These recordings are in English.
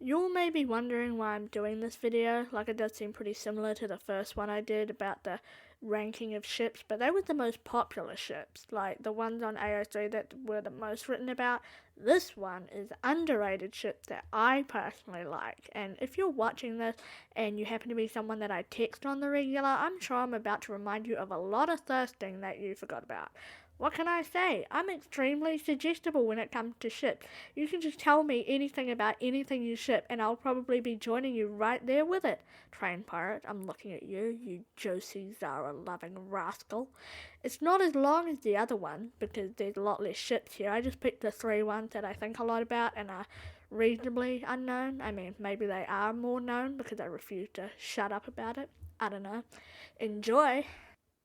You may be wondering why I'm doing this video. Like, it does seem pretty similar to the first one I did about the ranking of ships, but they were the most popular ships, like the ones on AO3 that were the most written about. This one is underrated ships that I personally like, and if you're watching this and you happen to be someone that I text on the regular, I'm sure I'm about to remind you of a lot of thirsting that you forgot about. What can I say? I'm extremely suggestible when it comes to ships. You can just tell me anything about anything you ship, and I'll probably be joining you right there with it. Train pirate, I'm looking at you, you Josie Zarah loving rascal. It's not as long as the other one, because there's a lot less ships here. I just picked the 3 ones that I think a lot about and are reasonably unknown. I mean, maybe they are more known because I refuse to shut up about it. I don't know. Enjoy!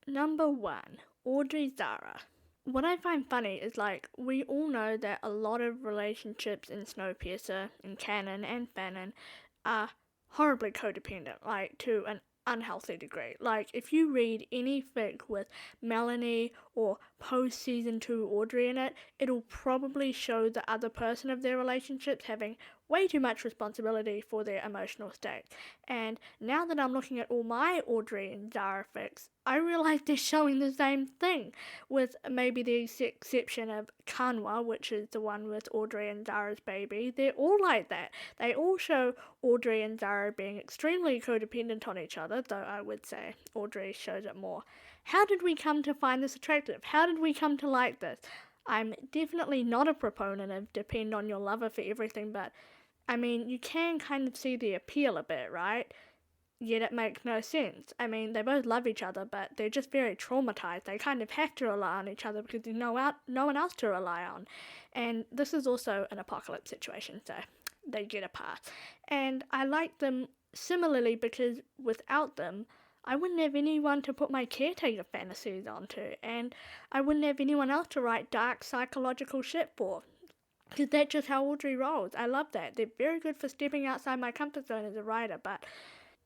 Number 1. Audrey Zarah. What I find funny is, like, we all know that a lot of relationships in Snowpiercer, in canon and fanon, are horribly codependent, like, to an unhealthy degree. Like, if you read any fic with Melanie or post-season 2 Audrey in it, it'll probably show the other person of their relationships having way too much responsibility for their emotional state. And now that I'm looking at all my Audrey and Zarah fics, I realise they're showing the same thing, with maybe the exception of Kanwa, which is the one with Audrey and Zarah's baby. They're all like that. They all show Audrey and Zarah being extremely codependent on each other, though I would say Audrey shows it more. How did we come to find this attractive? How did we come to like this? I'm definitely not a proponent of depend on your lover for everything, but I mean, you can kind of see the appeal a bit, right? Yet it makes no sense. I mean, they both love each other, but they're just very traumatized. They kind of have to rely on each other because there's no one else to rely on. And this is also an apocalypse situation, so they get a pass. And I like them similarly because without them, I wouldn't have anyone to put my caretaker fantasies onto, and I wouldn't have anyone else to write dark psychological shit for. Because that's just how Audrey rolls. I love that. They're very good for stepping outside my comfort zone as a writer, but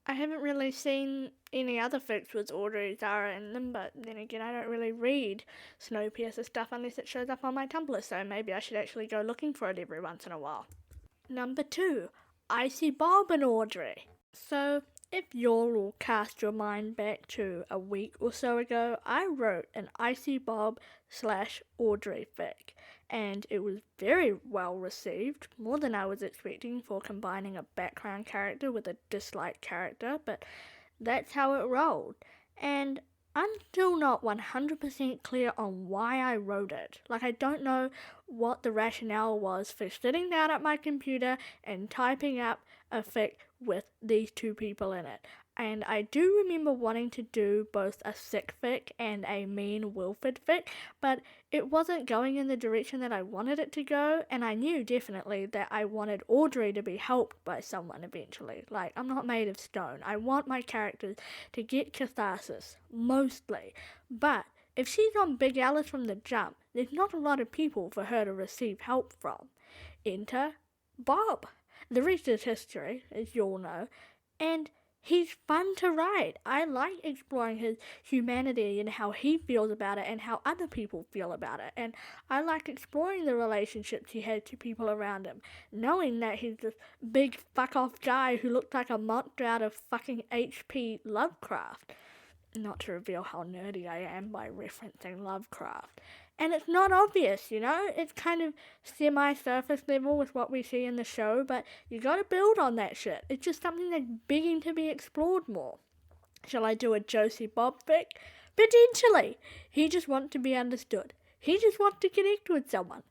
I haven't really seen any other fics with Audrey, Zarah in them, but then again, I don't really read Snowpiercer stuff unless it shows up on my Tumblr, so maybe I should actually go looking for it every once in a while. Number 2, Icy Bob and Audrey. So, if you'll all cast your mind back to a week or so ago, I wrote an Icy Bob / Audrey fic, and it was very well received, more than I was expecting for combining a background character with a disliked character, but that's how it rolled. And I'm still not 100% clear on why I wrote it. Like, I don't know what the rationale was for sitting down at my computer and typing up a fic with these 2 people in it. And I do remember wanting to do both a sick fic and a mean Wilford fic, but it wasn't going in the direction that I wanted it to go, and I knew definitely that I wanted Audrey to be helped by someone eventually. Like, I'm not made of stone. I want my characters to get catharsis, mostly. But if she's on Big Alice from the jump, there's not a lot of people for her to receive help from. Enter Bob. The rest is history, as you all know, and he's fun to write. I like exploring his humanity and how he feels about it and how other people feel about it. And I like exploring the relationships he has to people around him, knowing that he's this big fuck-off guy who looks like a monster out of fucking H.P. Lovecraft. Not to reveal how nerdy I am by referencing Lovecraft. And it's not obvious, you know? It's kind of semi-surface level with what we see in the show, but you gotta build on that shit. It's just something that's begging to be explored more. Shall I do a Josie Bob fic? Potentially. He just wants to be understood. He just wants to connect with someone.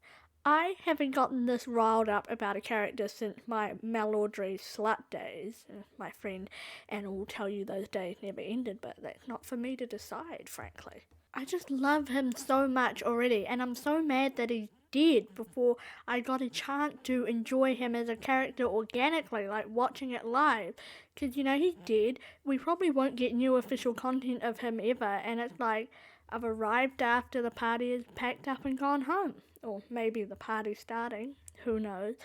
I haven't gotten this riled up about a character since my Mel Audrey slut days. My friend Anna will tell you those days never ended, but that's not for me to decide, frankly. I just love him so much already, and I'm so mad that he's dead before I got a chance to enjoy him as a character organically, like watching it live. Because, you know, he's dead. We probably won't get new official content of him ever, and it's like, I've arrived after the party is packed up and gone home. Or maybe the party's starting. Who knows?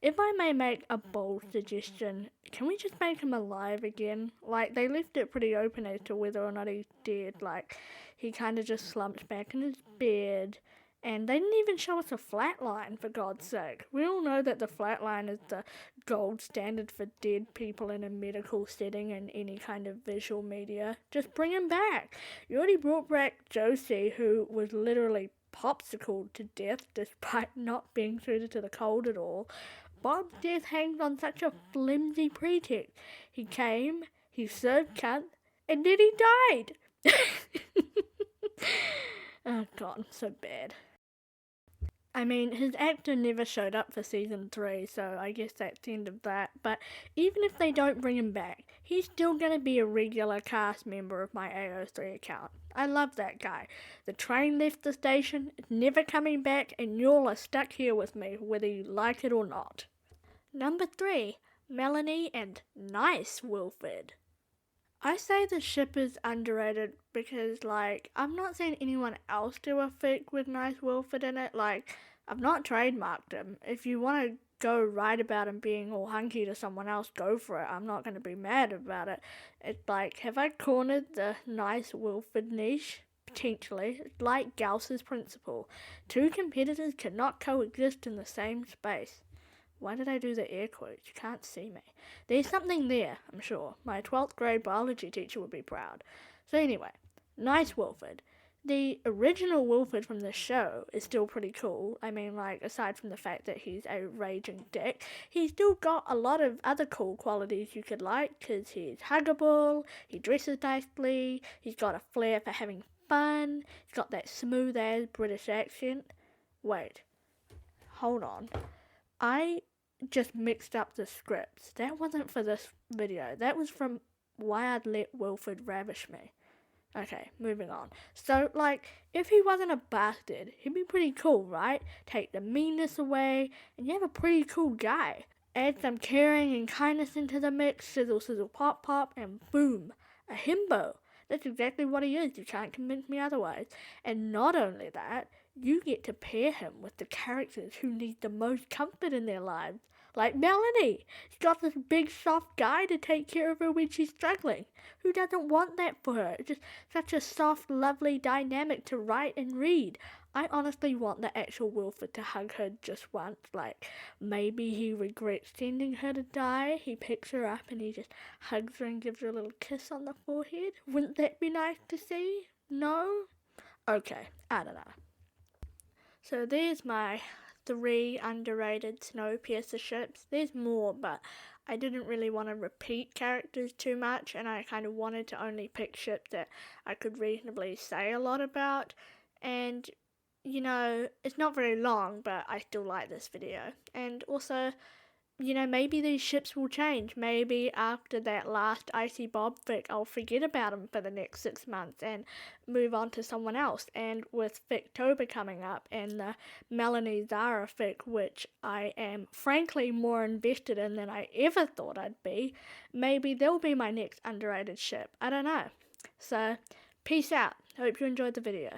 If I may make a bold suggestion, can we just make him alive again? Like, they left it pretty open as to whether or not he's dead. Like, he kind of just slumped back in his bed And they didn't even show us a flatline, for God's sake. We all know that the flatline is the gold standard for dead people in a medical setting and any kind of visual media. Just bring him back. You already brought back Josie, who was literally popsicled to death despite not being treated to the cold at all. Bob's death hangs on such a flimsy pretext. He came, he served cunt, and then he died. Oh God, so bad. I mean, his actor never showed up for season 3, so I guess that's the end of that. But even if they don't bring him back, he's still going to be a regular cast member of my AO3 account. I love that guy. The train left the station, it's never coming back, and y'all are stuck here with me, whether you like it or not. Number 3, Melanie and Nice Wilford. I say the ship is underrated because, I'm not seeing anyone else do a fic with Nice Wilford in it. I've not trademarked him. If you want to go write about him being all hunky to someone else, go for it. I'm not going to be mad about it. It's have I cornered the Nice Wilford niche? Potentially. It's like Gauss's principle. Two competitors cannot coexist in the same space. Why did I do the air quotes? You can't see me. There's something there, I'm sure. My 12th grade biology teacher would be proud. So anyway, Nice Wilford. The original Wilford from the show is still pretty cool. I mean, aside from the fact that he's a raging dick, he's still got a lot of other cool qualities you could like, because he's huggable, he dresses nicely, he's got a flair for having fun, he's got that smooth-ass British accent. Wait, hold on. I just mixed up the scripts. That wasn't for this video. That was from Why I'd Let Wilford Ravish Me. Okay, moving on. So, if he wasn't a bastard, he'd be pretty cool, right? Take the meanness away, and you have a pretty cool guy. Add some caring and kindness into the mix, sizzle, sizzle, pop, pop, and boom, a himbo. That's exactly what he is. You can't convince me otherwise. And not only that, you get to pair him with the characters who need the most comfort in their lives. Like Melanie. She's got this big soft guy to take care of her when she's struggling. Who doesn't want that for her? It's just such a soft, lovely dynamic to write and read. I honestly want the actual Wilford to hug her just once. Maybe he regrets sending her to die. He picks her up and he just hugs her and gives her a little kiss on the forehead. Wouldn't that be nice to see? No? Okay, I don't know. So there's my 3 underrated Snowpiercer ships. There's more, but I didn't really want to repeat characters too much, and I kind of wanted to only pick ships that I could reasonably say a lot about. And, it's not very long, but I still like this video. And also, maybe these ships will change. Maybe after that last Icy Bob fic, I'll forget about him for the next 6 months and move on to someone else. And with Fictober coming up and the Melanie Zarah fic, which I am frankly more invested in than I ever thought I'd be, maybe they'll be my next underrated ship. I don't know. So, peace out. Hope you enjoyed the video.